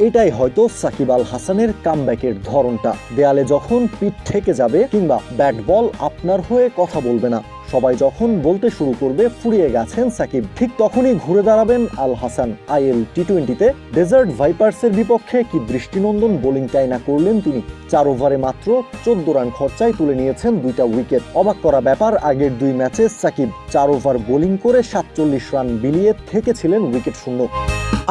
এটাই হয়তো সাকিব আল হাসানের কামব্যাকের ধরনটা। দেয়ালে যখন পিঠ ঠেকে যাবে কিংবা ব্যাট বল আপনার হয়ে কথা বলবে না, সবাই যখন বলতে শুরু করবে ফুরিয়ে গেছেন সাকিব, ঠিক তখনই ঘুরে দাঁড়াবেন আল হাসান। আইএল টি-20তে ডেজার্ট ভাইপার্সের বিপক্ষে কি দৃষ্টিনন্দন বোলিংটাই না করলেন তিনি। 4 ওভারে মাত্র 14 রান খরচায় তুলে নিয়েছেন 2টা উইকেট। অবাক করা ব্যাপার, আগের 2 ম্যাচে সাকিব 4 ওভার বোলিং করে 47 রান বিলিয়ে থেকেছিলেন উইকেট শূন্য।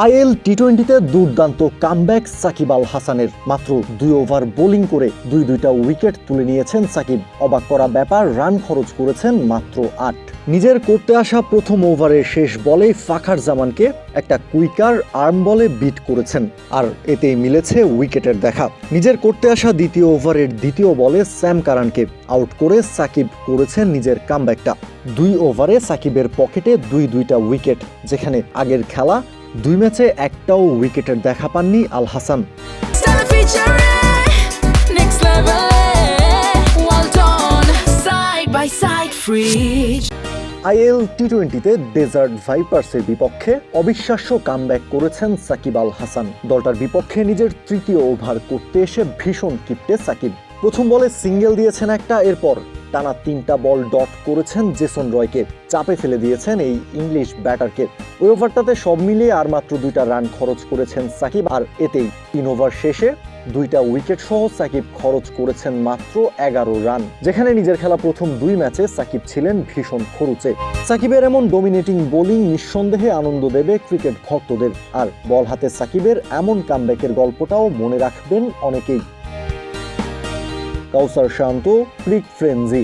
আইএল টি-20তে দুর্দান্ত কামব্যাক সাকিব আল হাসানের। মাত্র 2 ওভার বোলিং করে 2টা উইকেট তুলে নিয়েছেন সাকিব। অবাক করা ব্যাপার, রান খরচ করেছেন মাত্র 8। নিজের করতে আসা প্রথম ওভারের শেষ বলে ফাখার জামানকে একটা কুইকার আর্ম বলে বিট করেছেন, আর এতেই মিলেছে উইকেটের দেখা। নিজের করতে আসা দ্বিতীয় ওভারের দ্বিতীয় বলে স্যাম কারানকে আউট করে সাকিব করেছেন নিজের কামব্যাকটা। 2 ওভারে সাকিবের পকেটে 2টা উইকেট, যেখানে আগের খেলা 2 ম্যাচে একটাও উইকেটের দেখা পাননি আল হাসান। আইএল টি-20তে ডেজার্ট ভাইপার্সের বিপক্ষে অবিশ্বাস্য কামব্যাক করেছেন সাকিব আল হাসান। দলটার বিপক্ষে নিজের তৃতীয় ওভার করতে এসে ভীষণ কিপ্টে সাকিব। প্রথম বলে সিঙ্গেল দিয়েছেন একটা, এরপর টানা 3টা বল ডট করেছেন জেসন রয়কে, চাপে ফেলে দিয়েছেন এই ইংলিশ ব্যাটারকে। ওই ওভারটাতে সব মিলিয়ে আর মাত্র 2টা রান খরচ করেছেন সাকিব, আর এতেই 3 ওভার শেষে 2টা উইকেট সহ সাকিব খরচ করেছেন মাত্র 11 রান, যেখানে নিজের খেলা প্রথম 2 ম্যাচে সাকিব ছিলেন ভীষণ খরুচে। সাকিবের এমন ডমিনেটিং বোলিং নিঃসন্দেহে আনন্দ দেবে ক্রিকেট ভক্তদের, আর বল হাতে সাকিবের এমন কামব্যাকের গল্পটাও মনে রাখবেন অনেকেই। কাউসার শান্ত, ক্রিক ফ্রেঞ্জি।